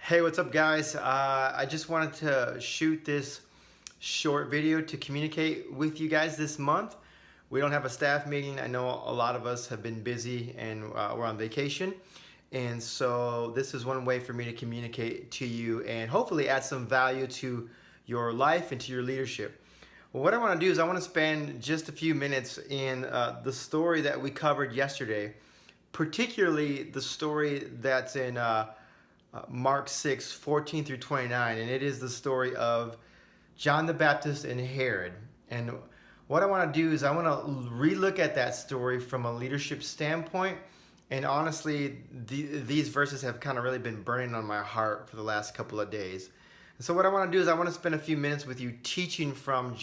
Hey, what's up, guys? I just wanted to shoot this short video to communicate with you guys this month. We don't have a staff meeting. I know a lot of us have been busy and we're on vacation. And so this is one way for me to communicate to you and hopefully add some value to your life and to your leadership. Well, what I want to do is I want to spend just a few minutes in the story that we covered yesterday, particularly the story that's in Mark 6, 14 through 29, and it is the story of John the Baptist and Herod. And what I want to do is I want to relook at that story from a leadership standpoint. And honestly, these verses have kind of really been burning on my heart for the last couple of days. And so what I want to do is I want to spend a few minutes with you teaching from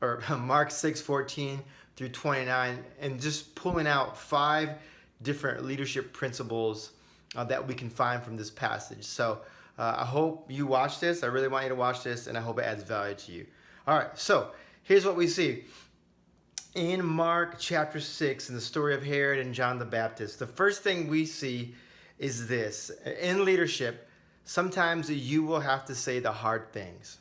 Mark 6, 14 through 29, and just pulling out 5 different leadership principles that we can find from this passage. So I hope you watch this. I really want you to watch this, and I hope it adds value to you. All right, so here's what we see. In Mark chapter 6, in the story of Herod and John the Baptist, the first thing we see is this. In leadership, sometimes you will have to say the hard things,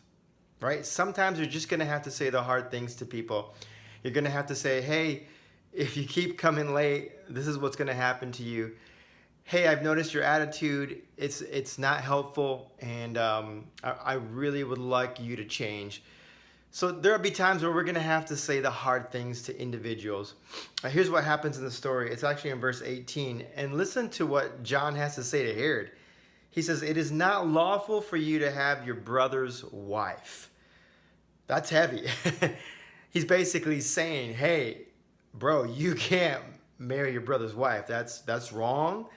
right? Sometimes you're just going to have to say the hard things to people. You're going to have to say, hey, if you keep coming late, this is what's going to happen to you. Hey, I've noticed your attitude, it's not helpful, and I really would like you to change. So there'll be times where we're going to have to say the hard things to individuals. Here's what happens in the story. It's actually in verse 18. And listen to what John has to say to Herod. He says, "It is not lawful for you to have your brother's wife." That's heavy. He's basically saying, hey, bro, you can't marry your brother's wife. That's wrong.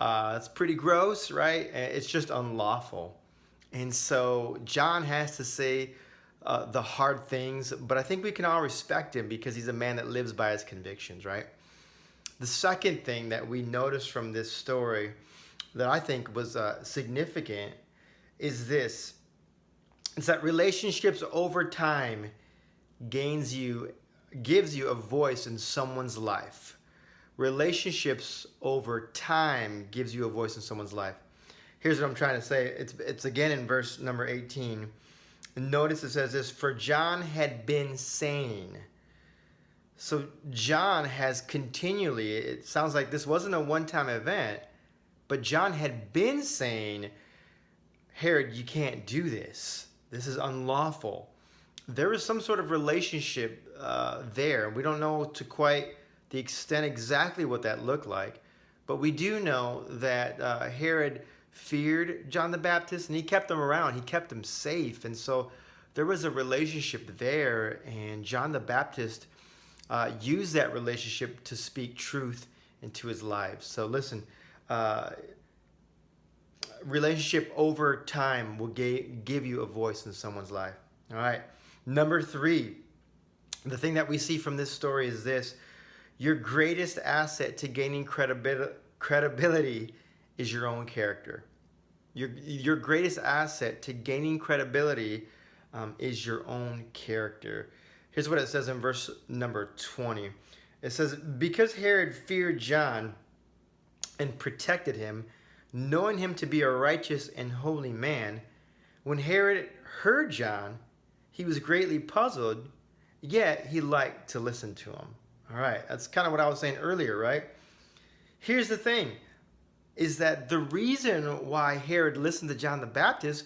It's pretty gross, right? It's just unlawful. And so John has to say the hard things, but I think we can all respect him because he's a man that lives by his convictions, right? The second thing that we notice from this story that I think was significant is this. It's that relationships over time gives you a voice in someone's life. Relationships over time gives you a voice in someone's life. Here's what I'm trying to say. It's again in verse number 18. And notice it says this, "For John had been saying." So John has continually, it sounds like this wasn't a one-time event, but John had been saying, Herod, you can't do this. This is unlawful. There was some sort of relationship there. We don't know to quite the extent exactly what that looked like, but we do know that Herod feared John the Baptist and he kept him around. He kept him safe, and so there was a relationship there, and John the Baptist used that relationship to speak truth into his life. So listen, relationship over time will give you a voice in someone's life. All right. Number 3, the thing that we see from this story is this. Your greatest asset to gaining credibility is your own character. Your greatest asset to gaining credibility is your own character. Here's what it says in verse number 20. It says, "Because Herod feared John and protected him, knowing him to be a righteous and holy man, when Herod heard John, he was greatly puzzled, yet he liked to listen to him." All right, that's kind of what I was saying earlier, right? Here's the thing, is that the reason why Herod listened to John the Baptist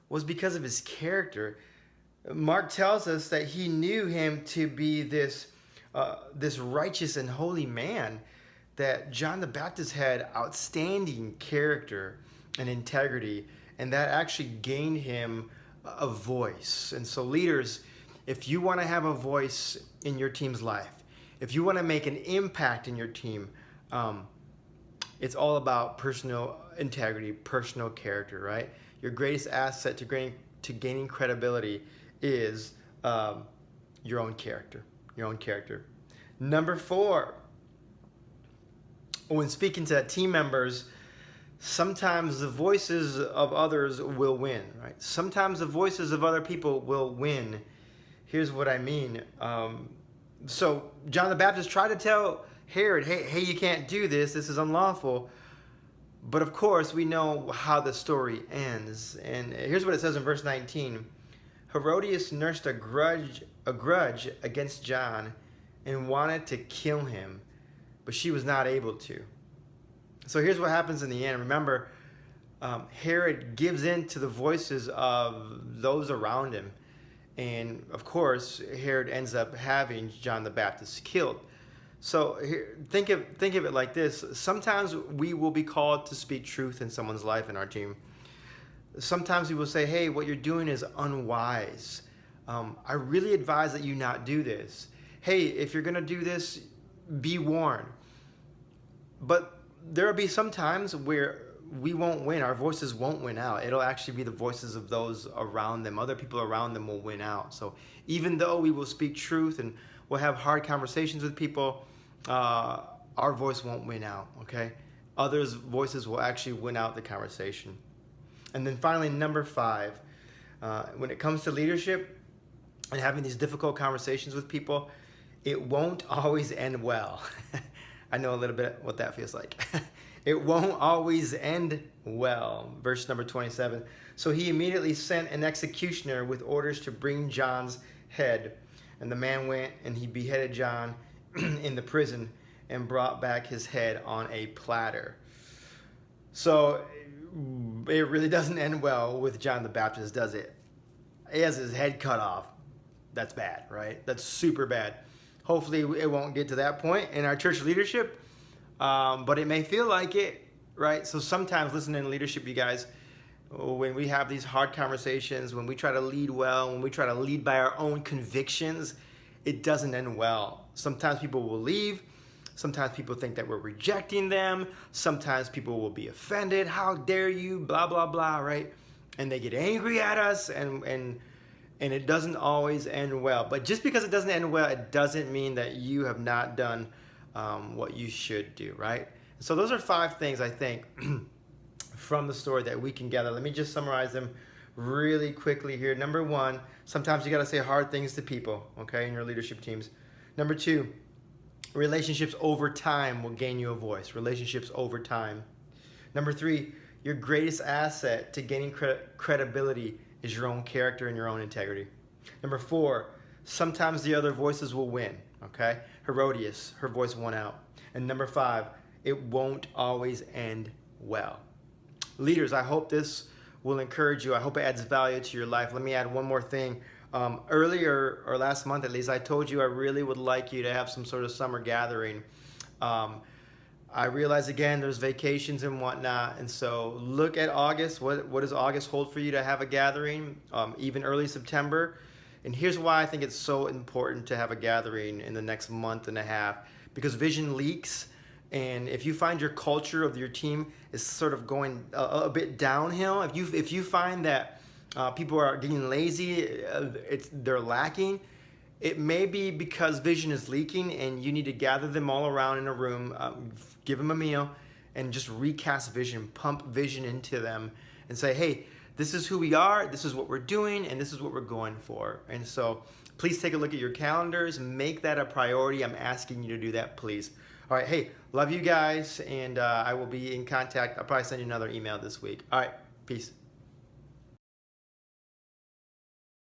was because of his character. Mark tells us that he knew him to be this righteous and holy man, that John the Baptist had outstanding character and integrity, and that actually gained him a voice. And so leaders, if you want to have a voice in your team's life, if you want to make an impact in your team, it's all about personal integrity, personal character, right? Your greatest asset to gaining credibility is your own character. Your own character. Number 4, when speaking to team members, sometimes the voices of others will win, right? Sometimes the voices of other people will win. Here's what I mean. So John the Baptist tried to tell Herod, hey, you can't do this. This is unlawful. But of course, we know how the story ends. And here's what it says in verse 19. Herodias nursed a grudge against John and wanted to kill him, but she was not able to. So here's what happens in the end. Remember, Herod gives in to the voices of those around him. And of course, Herod ends up having John the Baptist killed. So here, think of it like this. Sometimes we will be called to speak truth in someone's life in our team. Sometimes we will say, hey, what you're doing is unwise. I really advise that you not do this. Hey, if you're going to do this, be warned. But there will be some times where we won't win. Our voices won't win out. It'll actually be the voices of those around them. Other people around them will win out. So even though we will speak truth and we'll have hard conversations with people, our voice won't win out, okay? Others' voices will actually win out the conversation. And then finally, number 5, when it comes to leadership and having these difficult conversations with people, it won't always end well. I know a little bit what that feels like. It won't always end well. Verse number 27. So he immediately sent an executioner with orders to bring John's head. And the man went and he beheaded John in the prison and brought back his head on a platter. So it really doesn't end well with John the Baptist, does it? He has his head cut off. That's bad, right? That's super bad. Hopefully it won't get to that point in our church leadership, but it may feel like it, right? So sometimes, listen, in leadership, you guys, when we have these hard conversations, when we try to lead well, when we try to lead by our own convictions, it doesn't end well. Sometimes people will leave. Sometimes people think that we're rejecting them. Sometimes people will be offended. How dare you, blah, blah, blah, right? And they get angry at us, and it doesn't always end well. But just because it doesn't end well, it doesn't mean that you have not done what you should do, right? So those are 5 things, I think, from the story that we can gather. Let me just summarize them really quickly here. Number 1, sometimes you got to say hard things to people, okay, in your leadership teams. Number 2, relationships over time will gain you a voice. Relationships over time. Number 3, your greatest asset to gaining credibility is your own character and your own integrity. Number 4, sometimes the other voices will win, okay? Herodias, her voice won out. And number 5, it won't always end well. Leaders, I hope this will encourage you. I hope it adds value to your life. Let me add one more thing. Earlier, or last month at least, I told you I really would like you to have some sort of summer gathering. I realize, again, there's vacations and whatnot, and so look at August. What does August hold for you to have a gathering, even early September? And here's why I think it's so important to have a gathering in the next month and a half, because vision leaks, and if you find your culture of your team is sort of going a bit downhill, if you find that people are getting lazy, they're lacking, it may be because vision is leaking and you need to gather them all around in a room, give them a meal, and just recast vision, pump vision into them and say, hey, this is who we are, this is what we're doing, and this is what we're going for. And so please take a look at your calendars, make that a priority. I'm asking you to do that, please. All right, hey, love you guys, and I will be in contact. I'll probably send you another email this week. All right, peace.